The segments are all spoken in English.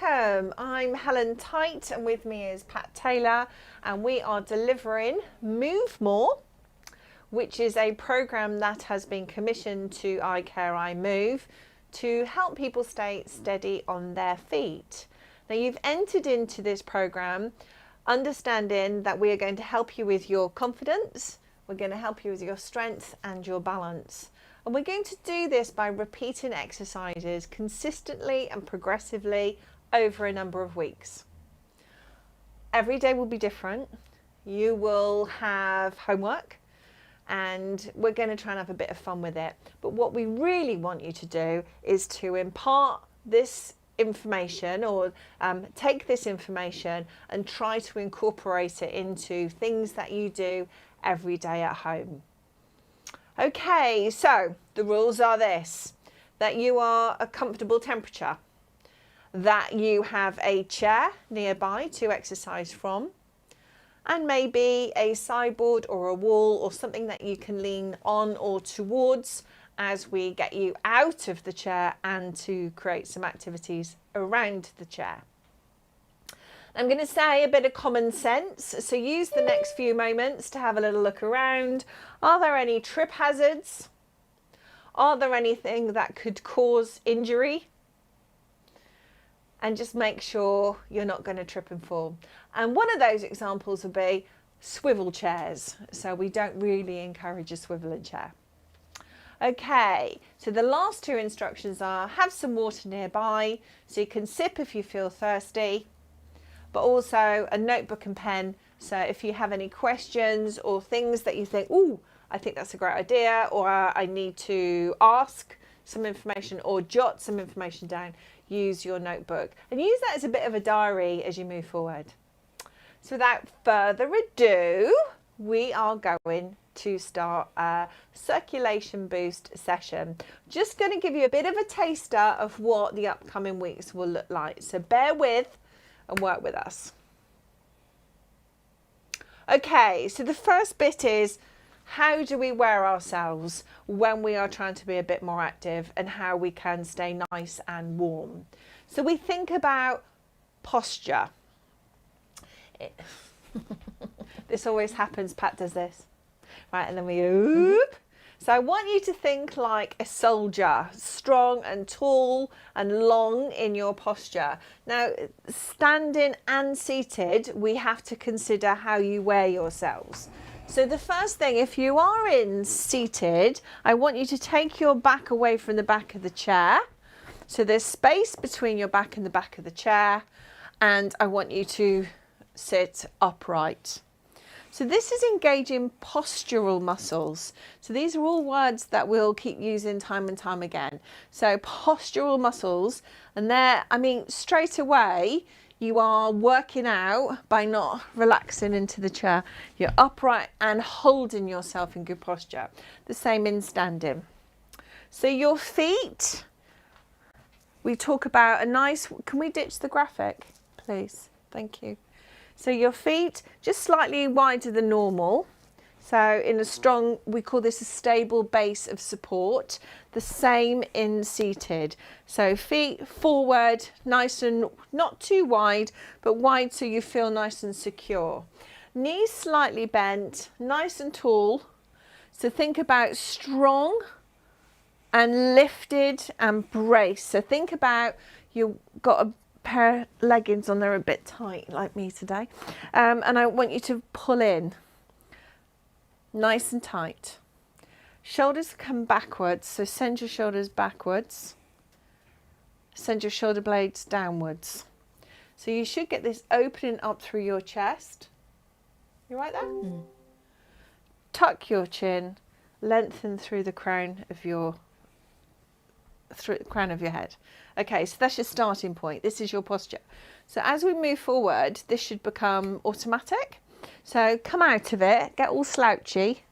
welcome. I'm Helen Tite and with me is Pat Taylor, and we are delivering Move More, which is a program that has been commissioned to iCareiMove to help people stay steady on their feet. Now, you've entered into this program understanding that we are going to help you with your confidence, we're going to help you with your strength and your balance. And we're going to do this by repeating exercises consistently and progressively over a number of weeks. Every day will be different. You will have homework and we're going to try and have a bit of fun with it. But what we really want you to do is to impart this information or take this information and try to incorporate it into things that you do every day at home. Okay, so the rules are this: that you are a comfortable temperature, that you have a chair nearby to exercise from, and maybe a sideboard or a wall or something that you can lean on or towards as we get you out of the chair and to create some activities around the chair. I'm going to say a bit of common sense, so use the next few moments to have a little look around. Are there any trip hazards? Are there anything that could cause injury? And just make sure you're not going to trip and fall. And one of those examples would be swivel chairs. So we don't really encourage a swiveling chair. Okay, so the last two instructions are have some water nearby so you can sip if you feel thirsty, but also a notebook and pen. So if you have any questions or things that you think, ooh, I think that's a great idea, or I need to ask some information or jot some information down, use your notebook and use that as a bit of a diary as you move forward. So without further ado, we are going to start a circulation boost session. Just going to give you a bit of a taster of what the upcoming weeks will look like. So bear with and work with us. Okay, so the first bit is, how do we wear ourselves when we are trying to be a bit more active and how we can stay nice and warm? So we think about posture. This always happens, Pat does this. Right, and then we oop. So I want you to think like a soldier, strong and tall and long in your posture. Now, standing and seated, we have to consider how you wear yourselves. So the first thing, if you are in seated, I want you to take your back away from the back of the chair. So there's space between your back and the back of the chair, and I want you to sit upright. So this is engaging postural muscles. So these are all words that we'll keep using time and time again. So postural muscles, and there, I mean, straight away, you are working out by not relaxing into the chair. You're upright and holding yourself in good posture. The same in standing. So your feet, we talk about a nice, can we ditch the graphic, please? Thank you. So your feet just slightly wider than normal. So in a strong, we call this a stable base of support. The same in seated. So feet forward, nice and not too wide, but wide so you feel nice and secure. Knees slightly bent, nice and tall. So think about strong and lifted and braced. So think about you've got a pair of leggings on, they're a bit tight like me today. And I want you to pull in. Nice and tight. Shoulders come backwards, so send your shoulders backwards. Send your shoulder blades downwards. So you should get this opening up through your chest. You right there? Mm. Tuck your chin, lengthen through the crown of your head. Okay, so that's your starting point. This is your posture. So as we move forward, this should become automatic. So come out of it, get all slouchy,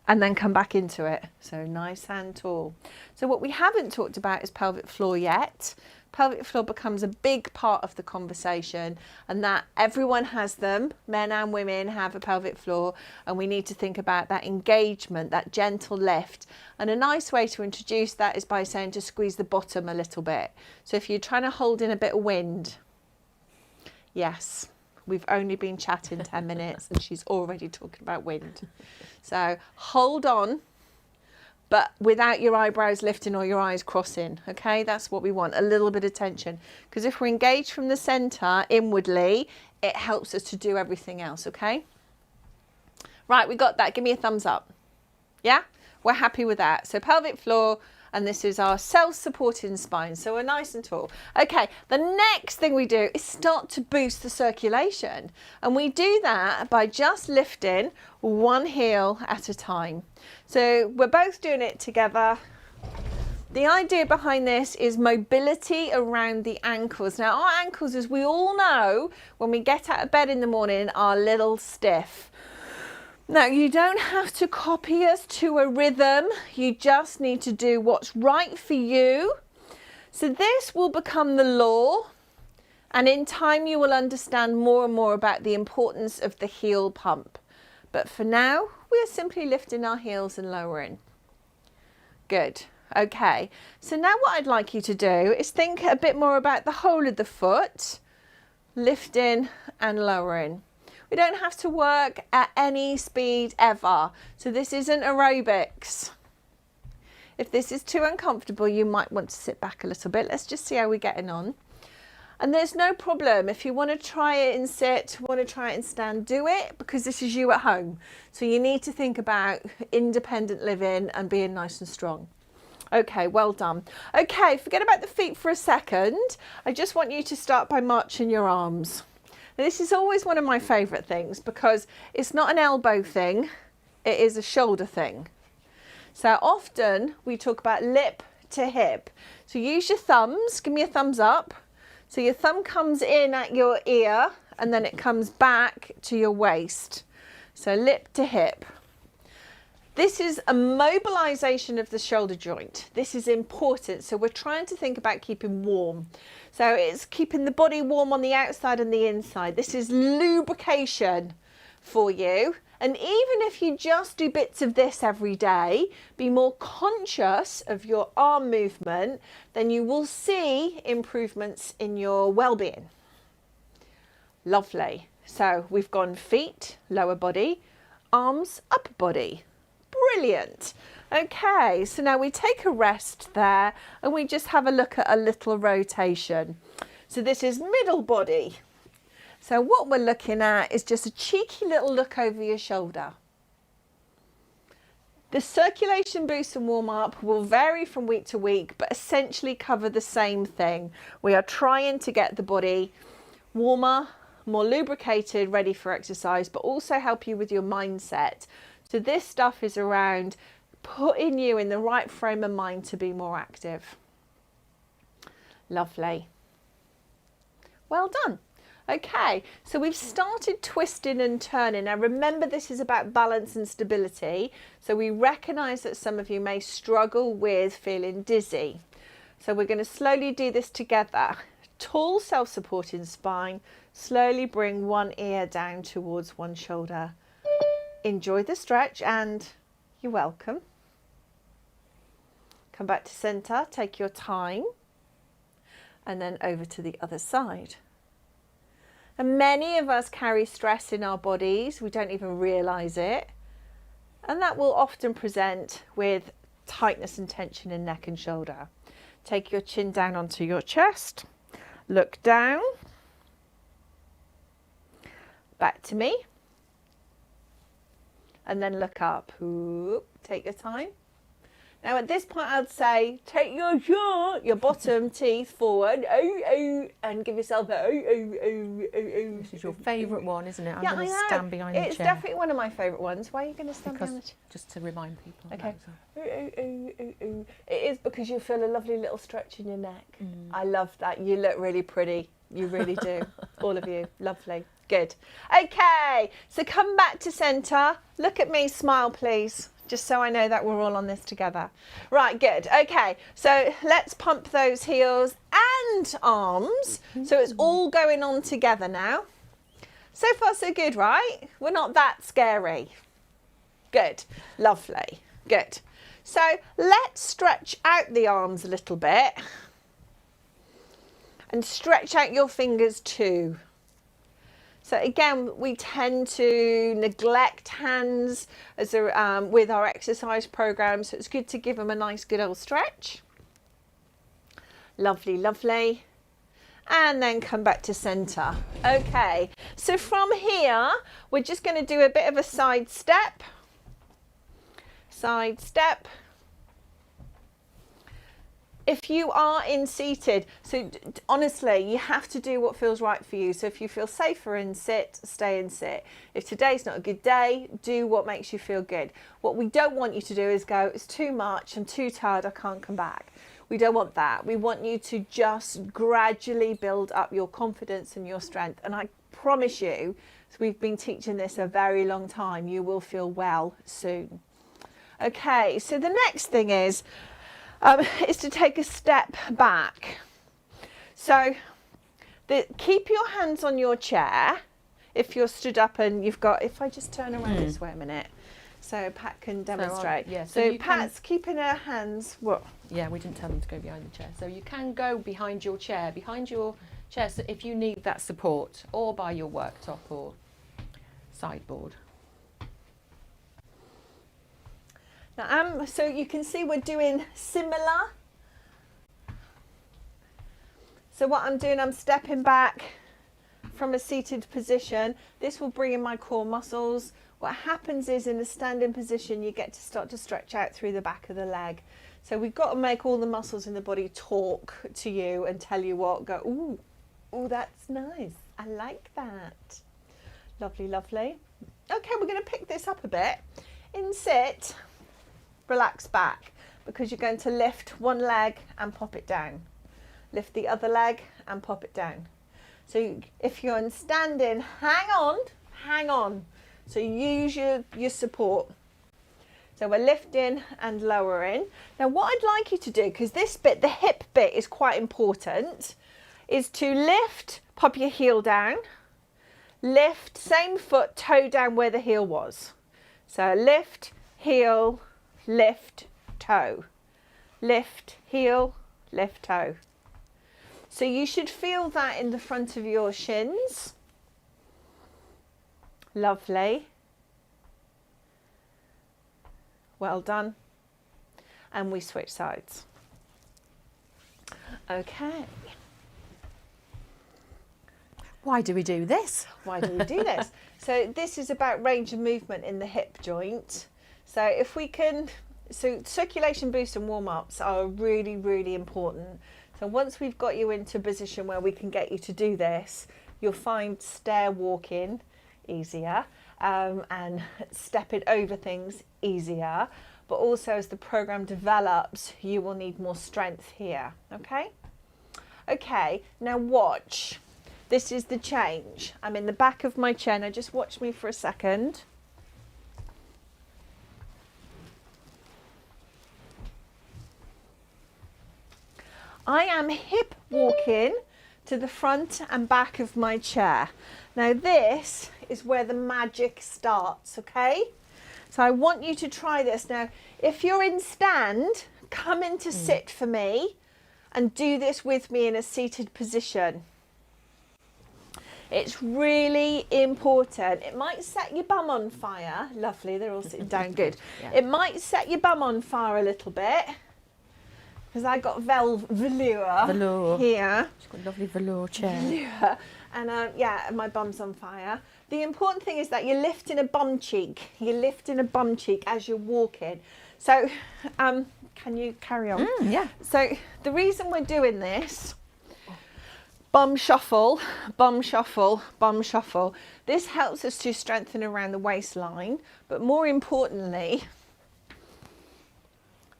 and then come back into it. So nice and tall. So what we haven't talked about is pelvic floor yet. Pelvic floor becomes a big part of the conversation, and that everyone has them, men and women have a pelvic floor, and we need to think about that engagement, that gentle lift. And a nice way to introduce that is by saying to squeeze the bottom a little bit. So if you're trying to hold in a bit of wind, yes, we've only been chatting 10 minutes and she's already talking about wind. So hold on, but without your eyebrows lifting or your eyes crossing, okay? That's what we want, a little bit of tension. Because if we're engaged from the centre inwardly, it helps us to do everything else, okay? Right, we got that. Give me a thumbs up. Yeah? We're happy with that. So pelvic floor, and this is our self-supporting spine. So we're nice and tall. Okay, the next thing we do is start to boost the circulation. And we do that by just lifting one heel at a time. So we're both doing it together. The idea behind this is mobility around the ankles. Now our ankles, as we all know, when we get out of bed in the morning, are a little stiff. Now, you don't have to copy us to a rhythm. You just need to do what's right for you. So this will become the law. And in time, you will understand more and more about the importance of the heel pump. But for now, we are simply lifting our heels and lowering. Good. Okay. So now what I'd like you to do is think a bit more about the whole of the foot, lifting and lowering. We don't have to work at any speed ever. So this isn't aerobics. If this is too uncomfortable, you might want to sit back a little bit. Let's just see how we're getting on. And there's no problem. If you want to try it and sit, want to try it and stand, do it, because this is you at home. So you need to think about independent living and being nice and strong. Okay, well done. Okay, forget about the feet for a second. I just want you to start by marching your arms. Now, this is always one of my favourite things because it's not an elbow thing, it is a shoulder thing. So often we talk about lip to hip. So use your thumbs, give me a thumbs up. So your thumb comes in at your ear and then it comes back to your waist. So lip to hip. This is a mobilization of the shoulder joint. This is important. So we're trying to think about keeping warm. So it's keeping the body warm on the outside and the inside. This is lubrication for you. And even if you just do bits of this every day, be more conscious of your arm movement, then you will see improvements in your well-being. Lovely. So we've gone feet, lower body, arms, upper body. Brilliant. Okay, so now we take a rest there and we just have a look at a little rotation. So this is middle body. So what we're looking at is just a cheeky little look over your shoulder. The circulation boost and warm up will vary from week to week, but essentially cover the same thing. We are trying to get the body warmer, more lubricated, ready for exercise, but also help you with your mindset. So this stuff is around putting you in the right frame of mind to be more active. Lovely. Well done. Okay, so we've started twisting and turning. Now remember, this is about balance and stability. So we recognise that some of you may struggle with feeling dizzy. So we're going to slowly do this together. Tall self-supporting spine. Slowly bring one ear down towards one shoulder. Enjoy the stretch and you're welcome. Come back to centre, take your time, and then over to the other side. And many of us carry stress in our bodies, we don't even realise it, and that will often present with tightness and tension in neck and shoulder. Take your chin down onto your chest, look down, back to me. And then look up. Ooh, take your time. Now at this point I'd say take your bottom teeth forward and give yourself a This is your favourite one, isn't it? I'm going to stand behind the chair. It's definitely one of my favourite ones. Why are you going to stand behind the chair? Just to remind people. Okay. It is because you feel a lovely little stretch in your neck. I love that. You look really pretty. You really do. All of you. Lovely. Good. Okay, so come back to centre. Look at me, smile please. Just so I know that we're all on this together. Right, good. Okay, so let's pump those heels and arms. So it's all going on together now. So far, so good, right? We're not that scary. Good, lovely, good. So let's stretch out the arms a little bit and stretch out your fingers too. So again, we tend to neglect hands as with our exercise program, so it's good to give them a nice good old stretch. Lovely, lovely. And then come back to center. Okay, so from here, we're just going to do a bit of a side step. Side step. If you are in seated, so honestly, you have to do what feels right for you. So if you feel safer in sit, stay in sit. If today's not a good day, do what makes you feel good. What we don't want you to do is go, it's too much, I'm too tired, I can't come back. We don't want that. We want you to just gradually build up your confidence and your strength. And I promise you, so we've been teaching this a very long time, you will feel well soon. Okay, so the next thing is to take a step back. So keep your hands on your chair if you're stood up and you've got, if I just turn around this way a minute so Pat can demonstrate. So Pat's keeping her hands, what? Yeah, we didn't tell them to go behind the chair. So you can go behind your chair so if you need that support, or by your worktop or sideboard. Now, so you can see we're doing similar. So what I'm doing, I'm stepping back from a seated position. This will bring in my core muscles. What happens is in the standing position, you get to start to stretch out through the back of the leg. So we've got to make all the muscles in the body talk to you and tell you what, go, ooh, ooh, that's nice. I like that. Lovely, lovely. Okay, we're going to pick this up a bit. In sit, relax back, because you're going to lift one leg and pop it down. Lift the other leg and pop it down. So if you're in standing, hang on. So use your support. So we're lifting and lowering. Now what I'd like you to do, because this bit, the hip bit is quite important, is to lift, pop your heel down, lift, same foot, toe down where the heel was. So lift, heel, lift, toe. Lift, heel, lift, toe. So you should feel that in the front of your shins. Lovely. Well done. And we switch sides. Okay. Why do we do this? Why do we do this? So this is about range of movement in the hip joint. So if we can, so circulation boost and warm-ups are really, really important. So once we've got you into a position where we can get you to do this, you'll find stair walking easier and stepping over things easier. But also as the program develops, you will need more strength here, okay? Okay, now watch. This is the change. I'm in the back of my chair. Now just watch me for a second. I am hip walking to the front and back of my chair. Now this is where the magic starts, okay? So I want you to try this. Now, if you're in stand, come into sit for me and do this with me in a seated position. It's really important. It might set your bum on fire. Lovely, they're all sitting down, good. Yeah. It might set your bum on fire a little bit. Because I got velour here. She's got a lovely velour chair. Velour. And yeah, my bum's on fire. The important thing is that you're lifting a bum cheek. You're lifting a bum cheek as you're walking. So, can you carry on? Yeah. So, the reason we're doing this, bum shuffle, bum shuffle, bum shuffle. This helps us to strengthen around the waistline. But more importantly,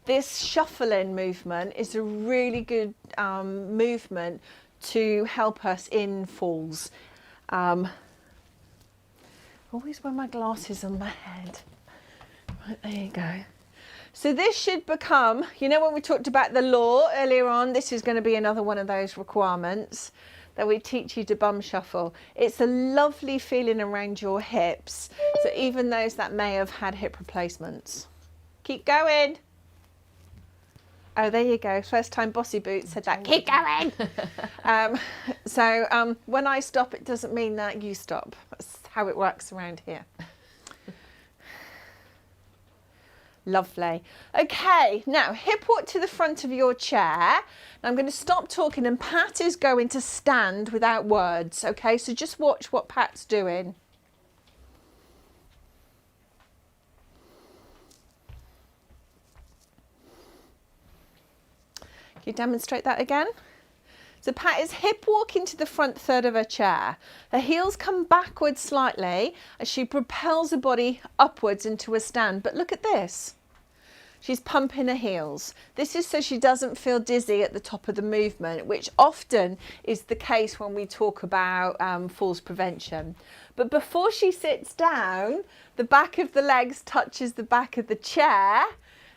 this shuffling movement is a really good movement to help us in falls. Always wear my glasses on my head. Right, there you go. So this should become, you know when we talked about the law earlier on, this is going to be another one of those requirements that we teach you to bum shuffle. It's a lovely feeling around your hips. So even those that may have had hip replacements. Keep going. Oh, there you go. First time Bossy Boots said that. Keep going. When I stop, it doesn't mean that you stop. That's how it works around here. Lovely. Okay, now hip walk to the front of your chair. Now I'm going to stop talking and Pat is going to stand without words. Okay, so just watch what Pat's doing. Can you demonstrate that again? So Pat is hip walking to the front third of her chair. Her heels come backwards slightly as she propels her body upwards into a stand. But look at this. She's pumping her heels. This is so she doesn't feel dizzy at the top of the movement, which often is the case when we talk about falls prevention. But before she sits down, the back of the legs touches the back of the chair,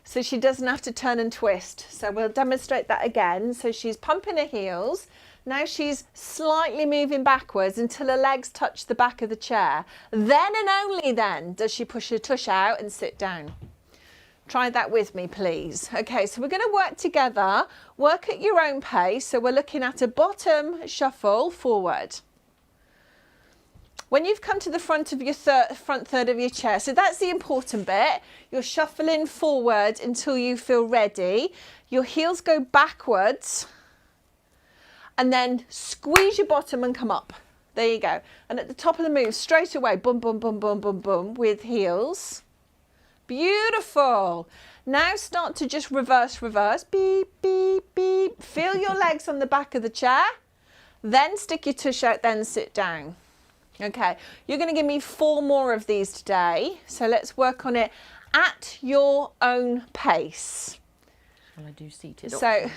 so she doesn't have to turn and twist. So we'll demonstrate that again. So she's pumping her heels. Now she's slightly moving backwards until her legs touch the back of the chair. Then and only then does she push her tush out and sit down. Try that with me, please. Okay, so we're going to work together. Work at your own pace. So we're looking at a bottom shuffle forward. When you've come to the front of your front third of your chair, so that's the important bit. You're shuffling forward until you feel ready. Your heels go backwards and then squeeze your bottom and come up. There you go. And at the top of the move, straight away, boom, boom, boom, boom, boom, boom, with heels. Beautiful. Now start to just reverse, reverse, beep, beep, beep. Feel your legs on the back of the chair. Then stick your tush out, then sit down. Okay, you're going to give me 4 more of these today. So let's work on it at your own pace. Shall I do seated So option?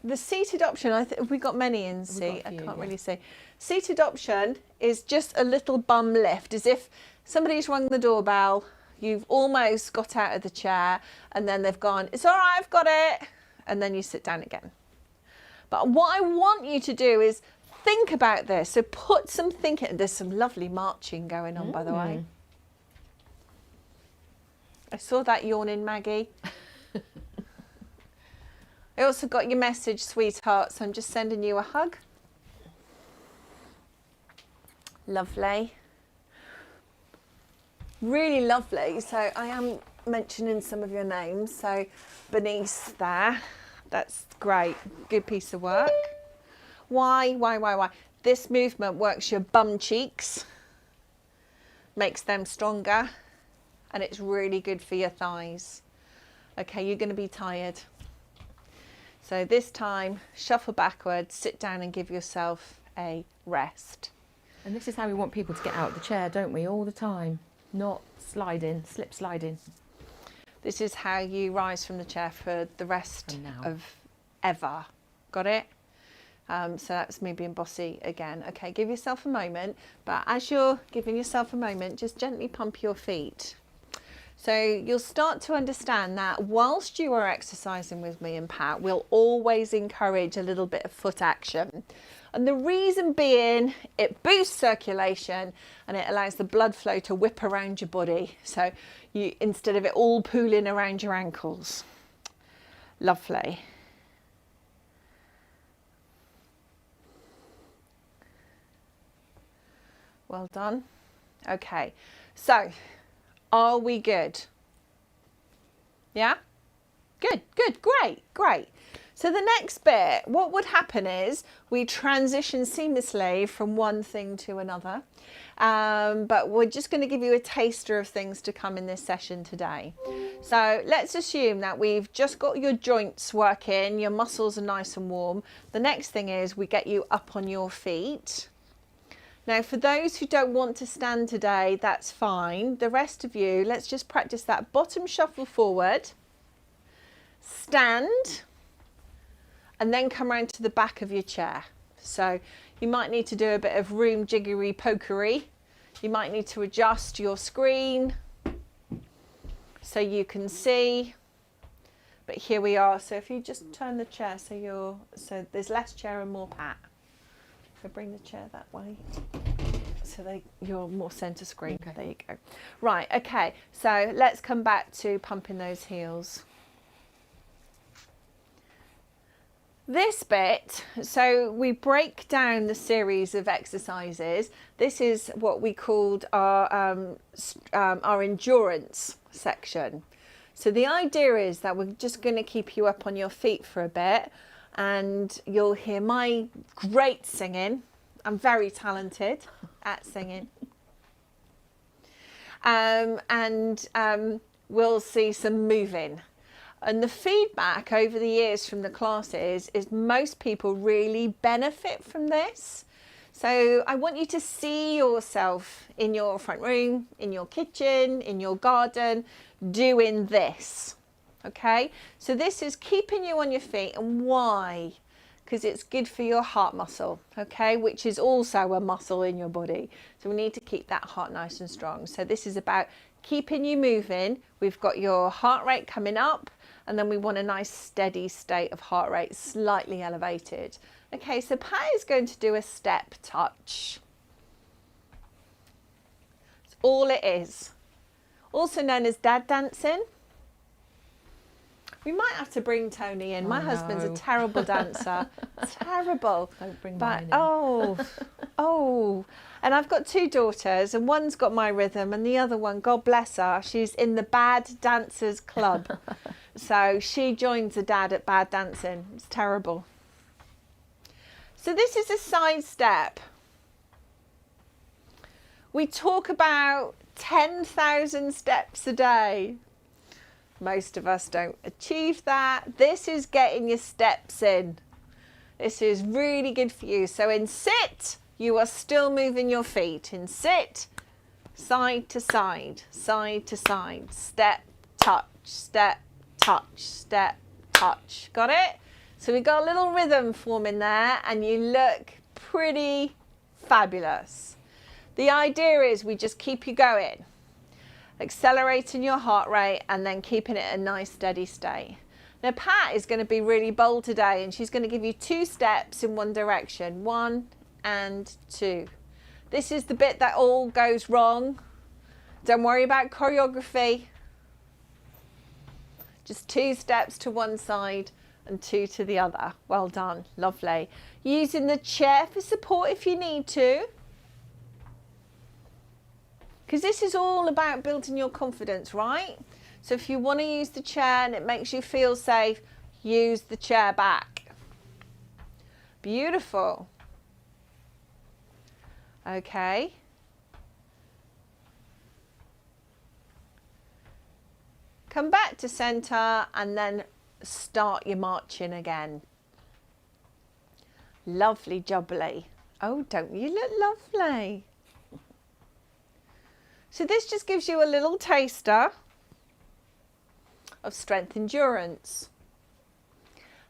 the seated option, I think we got many in seat. I can't really see. Seated option is just a little bum lift, as if somebody's rung the doorbell. You've almost got out of the chair and then they've gone, it's all right, I've got it. And then you sit down again. But what I want you to do is think about this. So put some thinking. There's some lovely marching going on, by the way. I saw that yawning, Maggie. I also got your message, sweetheart. So I'm just sending you a hug. Lovely. Really lovely. So I am mentioning some of your names. So Bernice there. That's great. Good piece of work. Why? This movement works your bum cheeks, makes them stronger, and it's really good for your thighs. Okay, you're going to be tired. So this time, shuffle backwards, sit down and give yourself a rest. And this is how we want people to get out of the chair, don't we? All the time. Not sliding, slip sliding. This is how you rise from the chair for the rest of ever. Got it? So that's me being bossy again. Okay, give yourself a moment, but as you're giving yourself a moment, just gently pump your feet. So you'll start to understand that whilst you are exercising with me and Pat, we'll always encourage a little bit of foot action. And the reason being, it boosts circulation and it allows the blood flow to whip around your body. So you, instead of it all pooling around your ankles. Lovely. Well done. Okay, so are we good? Yeah? Good, great. So the next bit, what would happen is we transition seamlessly from one thing to another. But we're just going to give you a taster of things to come in this session today. So let's assume that we've just got your joints working, your muscles are nice and warm. The next thing is we get you up on your feet. Now, for those who don't want to stand today, that's fine. The rest of you, let's just practice that bottom shuffle forward, stand, and then come around to the back of your chair. So you might need to do a bit of room jiggery pokery. You might need to adjust your screen. so you can see. But here we are. So if you just turn the chair so there's less chair and more Pat. So bring the chair that way. So you're more centre screen. Okay. There you go. Right, okay. So let's come back to pumping those heels. This bit, so we break down the series of exercises. This is what we called our endurance section. So the idea is that we're just going to keep you up on your feet for a bit, and you'll hear my great singing. I'm very talented at singing. We'll see some moving. And the feedback over the years from the classes is most people really benefit from this. So I want you to see yourself in your front room, in your kitchen, in your garden, doing this. Okay? So this is keeping you on your feet. And why? Because it's good for your heart muscle, okay? Which is also a muscle in your body. So we need to keep that heart nice and strong. So this is about keeping you moving. We've got your heart rate coming up, and then we want a nice steady state of heart rate, slightly elevated. Okay, so Pat is going to do a step touch. That's all it is. Also known as dad dancing. We might have to bring Tony in. My husband's a terrible dancer. Terrible. Don't bring but mine in. oh. And I've got 2 daughters, and one's got my rhythm, and the other one, God bless her, she's in the Bad Dancers Club. So she joins the dad at Bad Dancing. It's terrible. So this is a side step. We talk about 10,000 steps a day. Most of us don't achieve that. This is getting your steps in. This is really good for you. So in sit, you are still moving your feet. In sit, side to side, side to side, step, touch, step, touch, step, touch. Got it? So we've got a little rhythm forming there, and you look pretty fabulous. The idea is we just keep you going, accelerating your heart rate and then keeping it a nice steady state. Now Pat is going to be really bold today, and she's going to give you 2 steps in one direction, 1 and 2. This is the bit that all goes wrong. Don't worry about choreography. Just 2 steps to one side and 2 to the other. Well done, lovely. Using the chair for support if you need to. Because this is all about building your confidence, right? So if you want to use the chair and it makes you feel safe, use the chair back. Beautiful. Okay. Come back to center and then start your marching again. Lovely jubbly. Oh, don't you look lovely? So this just gives you a little taster of strength endurance.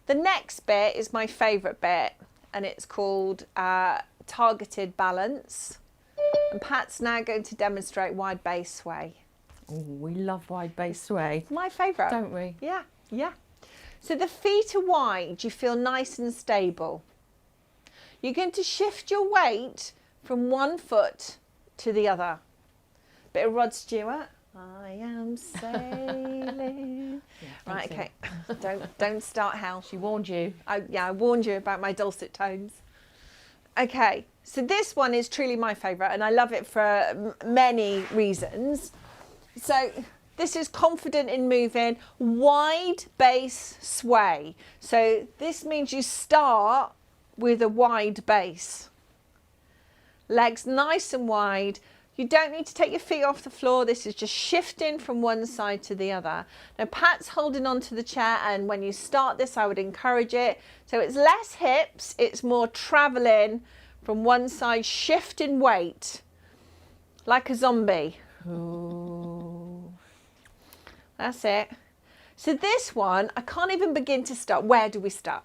The next bit is my favourite bit, and it's called targeted balance. And Pat's now going to demonstrate wide base sway. Oh, we love wide base sway. It's my favourite. Don't we? Yeah, yeah. So the feet are wide, you feel nice and stable. You're going to shift your weight from one foot to the other. Bit of Rod Stewart. I am sailing. Yeah, right, okay. Don't start hell. She warned you. I warned you about my dulcet tones. Okay, so this one is truly my favourite, and I love it for many reasons. So this is confident in moving, wide base sway. So this means you start with a wide base. Legs nice and wide. You don't need to take your feet off the floor. This is just shifting from one side to the other. Now Pat's holding on to the chair, and when you start this, I would encourage it. So it's less hips, it's more traveling from one side, shifting weight like a zombie. Ooh. That's it. So this one, I can't even begin to start. Where do we start?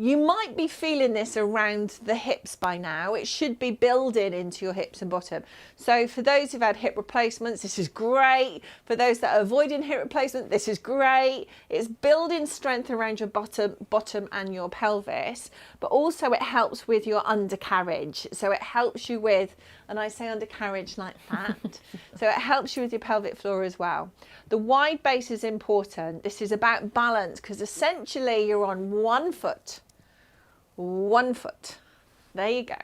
You might be feeling this around the hips by now. It should be building into your hips and bottom. So for those who've had hip replacements, this is great. For those that are avoiding hip replacement, this is great. It's building strength around your bottom and your pelvis, but also it helps with your undercarriage. So it helps you with, and I say undercarriage like that, so it helps you with your pelvic floor as well. The wide base is important. This is about balance because essentially you're on one foot. One foot. There you go.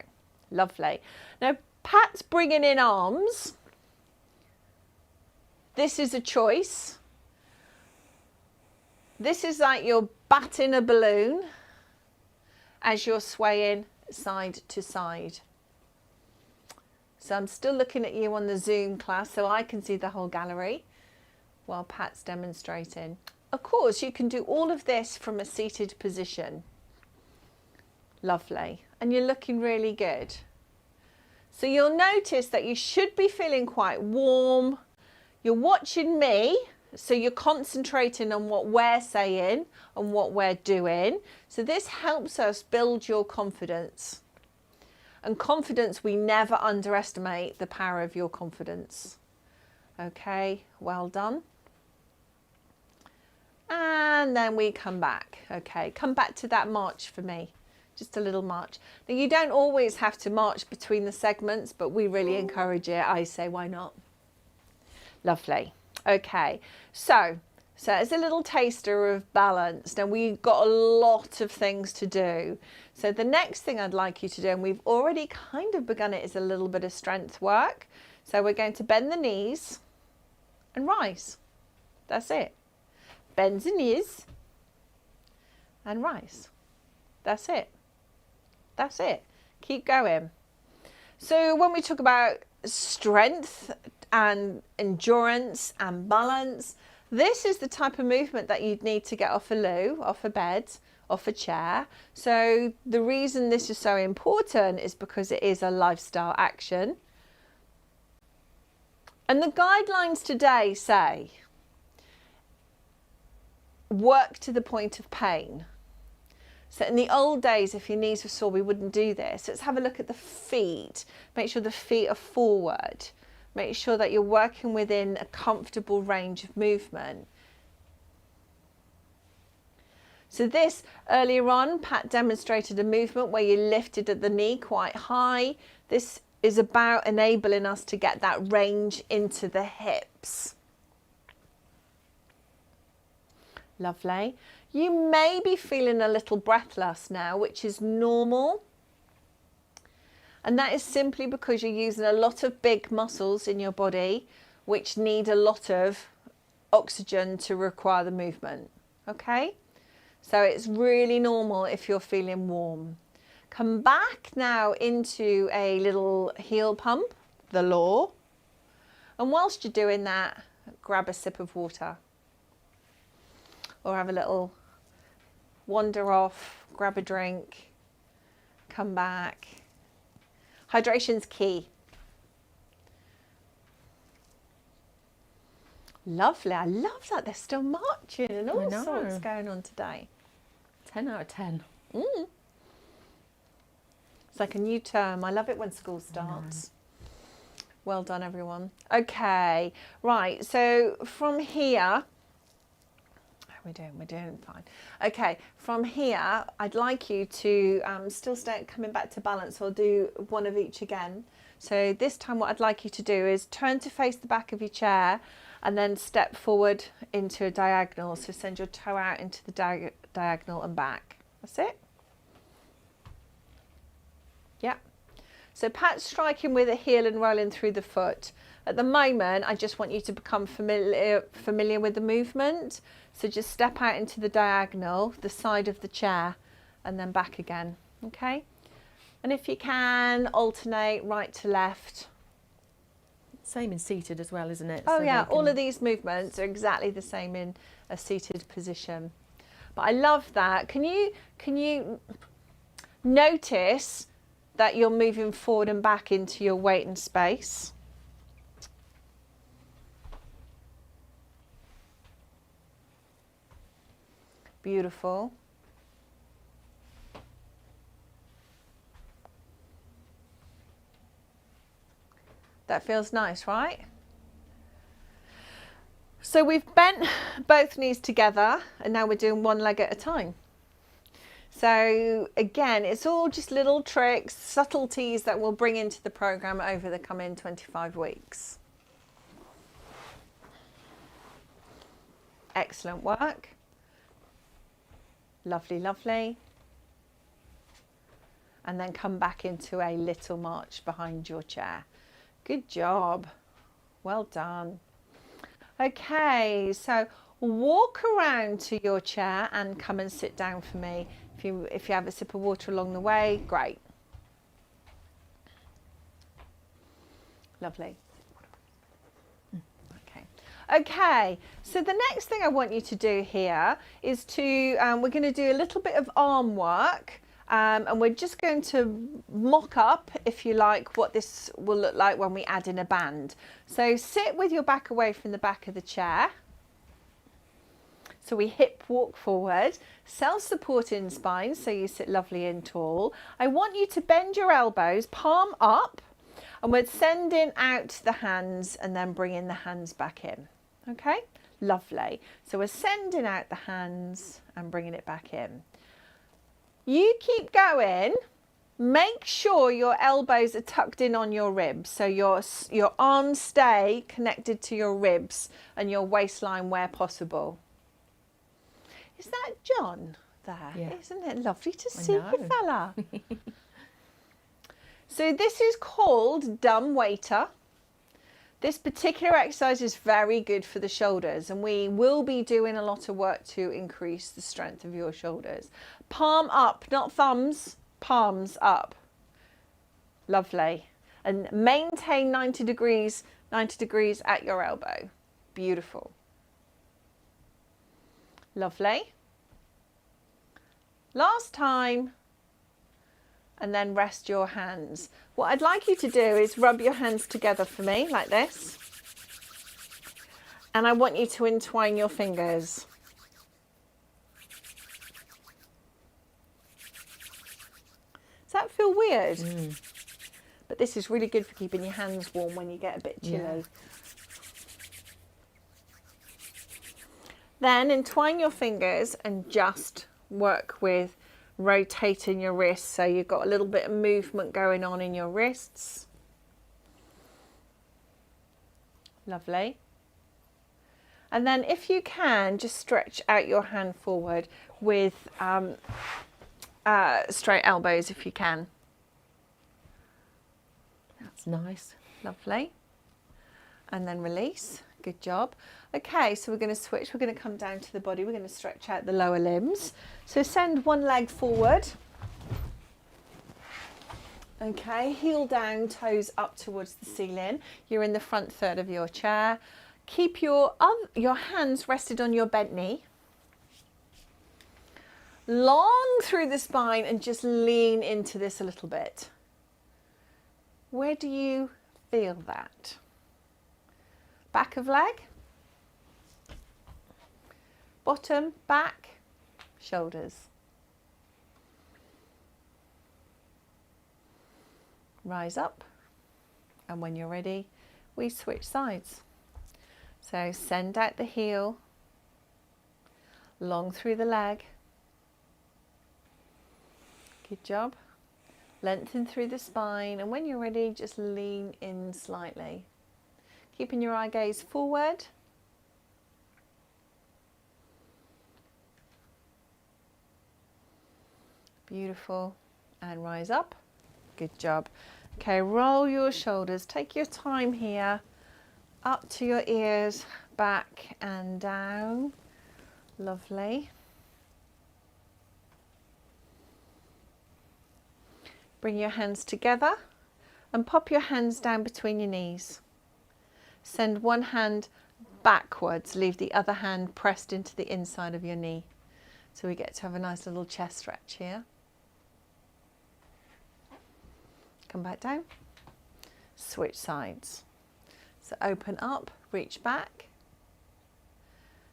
Lovely. Now, Pat's bringing in arms. This is a choice. This is like you're batting a balloon as you're swaying side to side. So I'm still looking at you on the Zoom class so I can see the whole gallery while Pat's demonstrating. Of course, you can do all of this from a seated position. Lovely. And you're looking really good. So you'll notice that you should be feeling quite warm. You're watching me, so you're concentrating on what we're saying and what we're doing. So this helps us build your confidence. And confidence, we never underestimate the power of your confidence. Okay, well done. And then we come back. Okay, come back to that march for me. Just a little march. Now you don't always have to march between the segments, but we really encourage it. I say, why not? Lovely. Okay, so as a little taster of balance. Now we've got a lot of things to do. So the next thing I'd like you to do, and we've already kind of begun it, is a little bit of strength work. So we're going to bend the knees and rise. That's it. Bend the knees and rise. That's it. That's it. Keep going. So when we talk about strength and endurance and balance, this is the type of movement that you'd need to get off a loo, off a bed, off a chair. So the reason this is so important is because it is a lifestyle action. And the guidelines today say, work to the point of pain. So in the old days, if your knees were sore, we wouldn't do this. Let's have a look at the feet. Make sure the feet are forward. Make sure that you're working within a comfortable range of movement. So this, earlier on, Pat demonstrated a movement where you lifted at the knee quite high. This is about enabling us to get that range into the hips. Lovely. You may be feeling a little breathless now, which is normal. And that is simply because you're using a lot of big muscles in your body, which need a lot of oxygen to require the movement. Okay? So it's really normal if you're feeling warm. Come back now into a little heel pump, the law. And whilst you're doing that, grab a sip of water. Or have a little wander off, grab a drink, come back. Hydration's key. Lovely. I love that. They're still marching and all sorts going on today. 10 out of 10. It's like a new term. I love it when school starts. Well done, everyone. Okay. Right. So from here, we're doing fine. Okay, from here, I'd like you to still stay coming back to balance. So I'll do one of each again. So this time what I'd like you to do is turn to face the back of your chair and then step forward into a diagonal. So send your toe out into the diagonal and back. That's it. Yeah. So Pat's striking with a heel and rolling through the foot. At the moment, I just want you to become familiar with the movement. So just step out into the diagonal, the side of the chair, and then back again, okay? And if you can, alternate right to left. Same in seated as well, isn't it? Oh yeah, all of these movements are exactly the same in a seated position. But I love that. Can you notice that you're moving forward and back into your weight and space? Beautiful. That feels nice, right? So we've bent both knees together and now we're doing one leg at a time. So again, it's all just little tricks, subtleties that we'll bring into the program over the coming 25 weeks. Excellent work. Lovely, lovely. And then come back into a little march behind your chair. Good job. Well done. Okay, so walk around to your chair and come and sit down for me. If you have a sip of water along the way, great. Lovely. Okay, so the next thing I want you to do here is we're going to do a little bit of arm work, and we're just going to mock up, if you like, what this will look like when we add in a band. So sit with your back away from the back of the chair. So we hip walk forward, self-supporting spine, so you sit lovely and tall. I want you to bend your elbows, palm up, and we're sending out the hands and then bringing the hands back in. Okay, lovely. So we're sending out the hands and bringing it back in. You keep going. Make sure your elbows are tucked in on your ribs, so your arms stay connected to your ribs and your waistline where possible. Is that John there? Yeah. Isn't it lovely to see you, fella? So this is called dumb waiter. This particular exercise is very good for the shoulders, and we will be doing a lot of work to increase the strength of your shoulders. Palm up, not thumbs, palms up. Lovely. And maintain 90 degrees at your elbow. Beautiful. Lovely. Last time. And then rest your hands. What I'd like you to do is rub your hands together for me like this. And I want you to entwine your fingers. Does that feel weird? But this is really good for keeping your hands warm when you get a bit chilly. Yeah. Then entwine your fingers and just work with rotating your wrists, so you've got a little bit of movement going on in your wrists. Lovely. And then if you can, just stretch out your hand forward with straight elbows if you can. That's nice. Lovely. And then release. Good job. Okay, so we're going to switch. We're going to come down to the body. We're going to stretch out the lower limbs. So send one leg forward. Okay, heel down, toes up towards the ceiling. You're in the front third of your chair. Keep your hands rested on your bent knee. Long through the spine and just lean into this a little bit. Where do you feel that? Back of leg, bottom, back, shoulders. Rise up, and when you're ready, we switch sides. So send out the heel, long through the leg. Good job. Lengthen through the spine, and when you're ready, just lean in slightly. Keeping your eye gaze forward. Beautiful. And rise up. Good job. Okay, roll your shoulders. Take your time here. Up to your ears, back and down. Lovely. Bring your hands together and pop your hands down between your knees. Send one hand backwards, leave the other hand pressed into the inside of your knee. So we get to have a nice little chest stretch here. Come back down. Switch sides. So open up, reach back.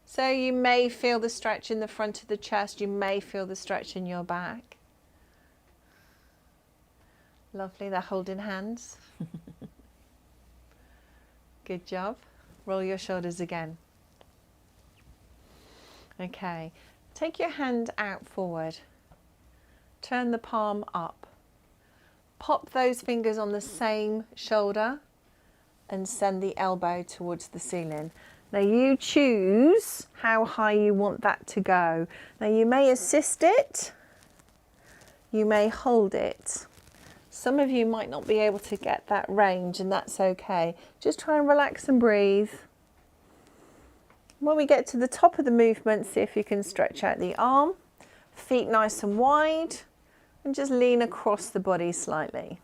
So you may feel the stretch in the front of the chest, you may feel the stretch in your back. Lovely, they're holding hands. Good job. Roll your shoulders again. Okay, take your hand out forward. Turn the palm up. Pop those fingers on the same shoulder and send the elbow towards the ceiling. Now you choose how high you want that to go. Now you may assist it, you may hold it. Some of you might not be able to get that range, and that's okay. Just try and relax and breathe. When we get to the top of the movement, see if you can stretch out the arm, feet nice and wide, and just lean across the body slightly.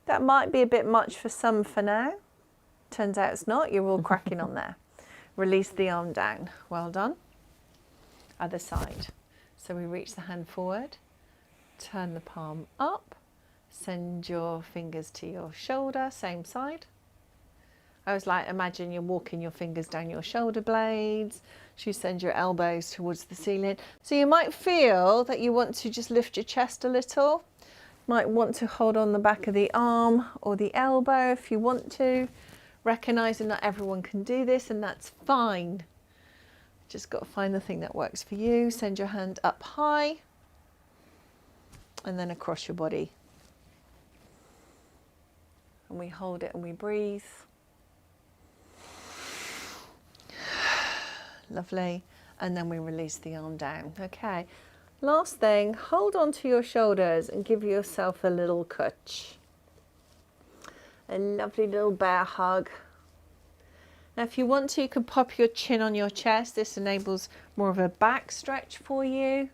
That might be a bit much for some for now. Turns out it's not, you're all cracking on there. Release the arm down. Well done. Other side. So we reach the hand forward, turn the palm up, send your fingers to your shoulder, same side. I was like, imagine you're walking your fingers down your shoulder blades. You send your elbows towards the ceiling. So you might feel that you want to just lift your chest a little. Might want to hold on the back of the arm or the elbow if you want to. Recognizing not everyone can do this, and that's fine. Just got to find the thing that works for you. Send your hand up high and then across your body. And we hold it and we breathe. Lovely. And then we release the arm down. Okay. Last thing, hold on to your shoulders and give yourself a little kutch. A lovely little bear hug. Now if you want to, you can pop your chin on your chest. This enables more of a back stretch for you.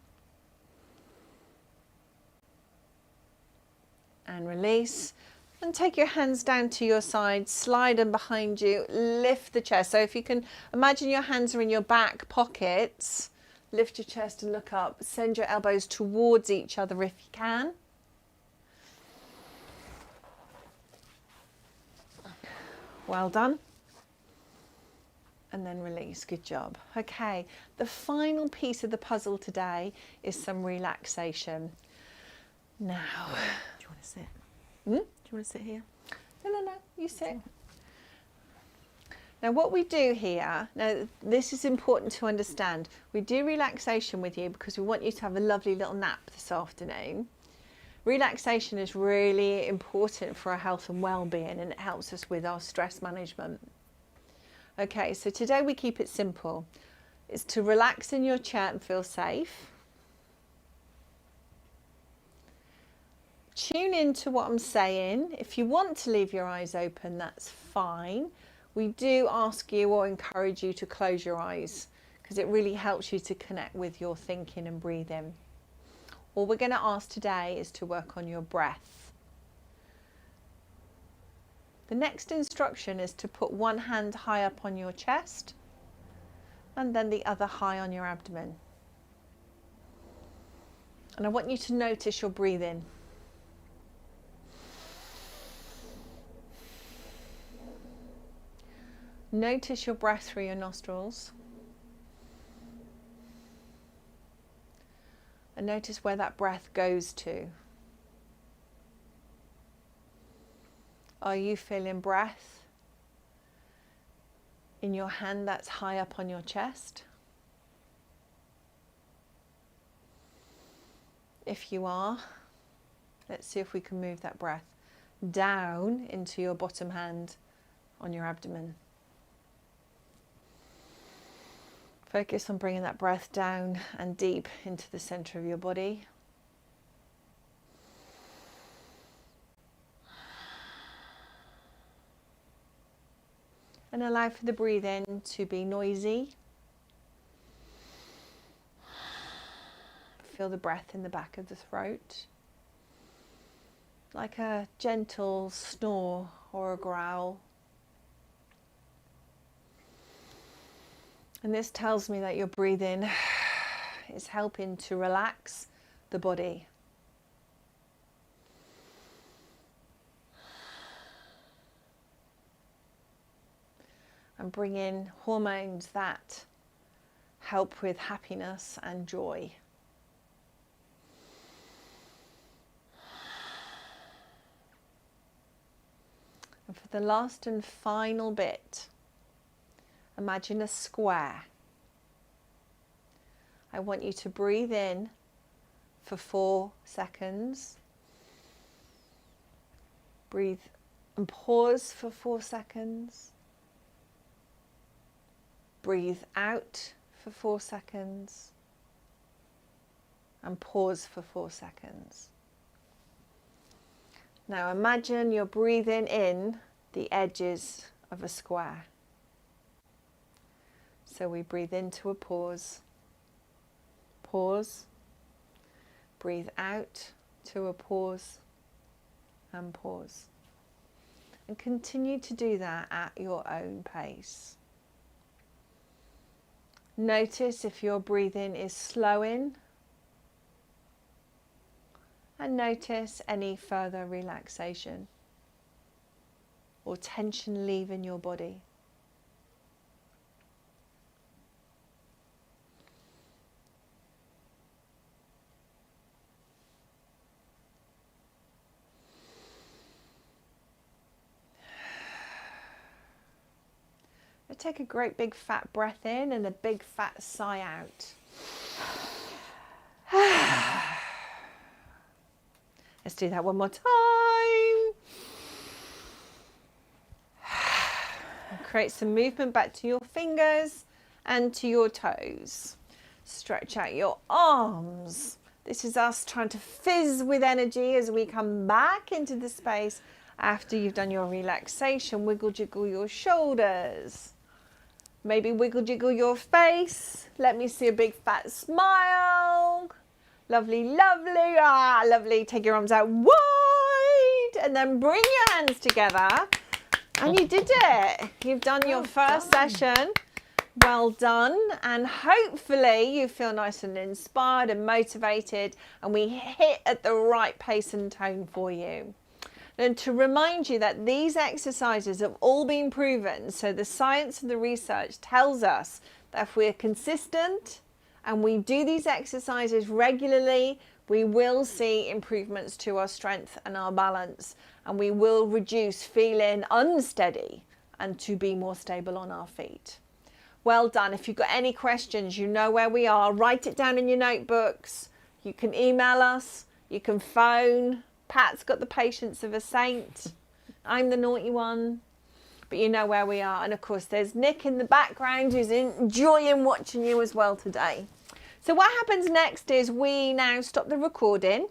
And release. And take your hands down to your side, slide them behind you, lift the chest. So if you can imagine your hands are in your back pockets, lift your chest and look up. Send your elbows towards each other if you can. Well done. And then release. Good job. Okay, the final piece of the puzzle today is some relaxation. Now, Do you want to sit? hmm? Do you want to sit here? No, you sit. Now what we do here, now this is important to understand. We do relaxation with you because we want you to have a lovely little nap this afternoon. Relaxation is really important for our health and well-being, and it helps us with our stress management. Okay, so today we keep it simple. It's to relax in your chair and feel safe. Tune into what I'm saying. If you want to leave your eyes open, that's fine. We do ask you or encourage you to close your eyes because it really helps you to connect with your thinking and breathing. All we're going to ask today is to work on your breath. The next instruction is to put one hand high up on your chest and then the other high on your abdomen. And I want you to notice your breathing. Notice your breath through your nostrils. And notice where that breath goes to. Are you feeling breath in your hand that's high up on your chest? If you are, let's see if we can move that breath down into your bottom hand on your abdomen. Focus on bringing that breath down and deep into the center of your body. And allow for the breathing to be noisy. Feel the breath in the back of the throat, like a gentle snore or a growl. And this tells me that your breathing is helping to relax the body. And bring in hormones that help with happiness and joy. And for the last and final bit, imagine a square. I want you to breathe in for 4 seconds. Breathe and pause for 4 seconds. Breathe out for 4 seconds. And pause for 4 seconds. Now imagine you're breathing in the edges of a square. So we breathe into a pause. Pause. Breathe out to a pause. And pause. And continue to do that at your own pace. Notice if your breathing is slowing. And notice any further relaxation or tension leaving your body. Now take a great big fat breath in and a big fat sigh out. Let's do that one more time. And create some movement back to your fingers and to your toes. Stretch out your arms. This is us trying to fizz with energy as we come back into the space after you've done your relaxation. Wiggle jiggle your shoulders. Maybe wiggle jiggle your face. Let me see a big fat smile. Lovely, lovely. Ah, lovely. Take your arms out wide and then bring your hands together. And you did it. You've done your first session. Well done. And hopefully you feel nice and inspired and motivated and we hit at the right pace and tone for you. And to remind you that these exercises have all been proven. So the science and the research tells us that if we're consistent and we do these exercises regularly, we will see improvements to our strength and our balance, and we will reduce feeling unsteady and to be more stable on our feet. Well done. If you've got any questions, you know where we are. Write it down in your notebooks. You can email us. You can phone. Pat's got the patience of a saint. I'm the naughty one. But you know where we are. And of course, there's Nick in the background who's enjoying watching you as well today. So what happens next is we now stop the recording.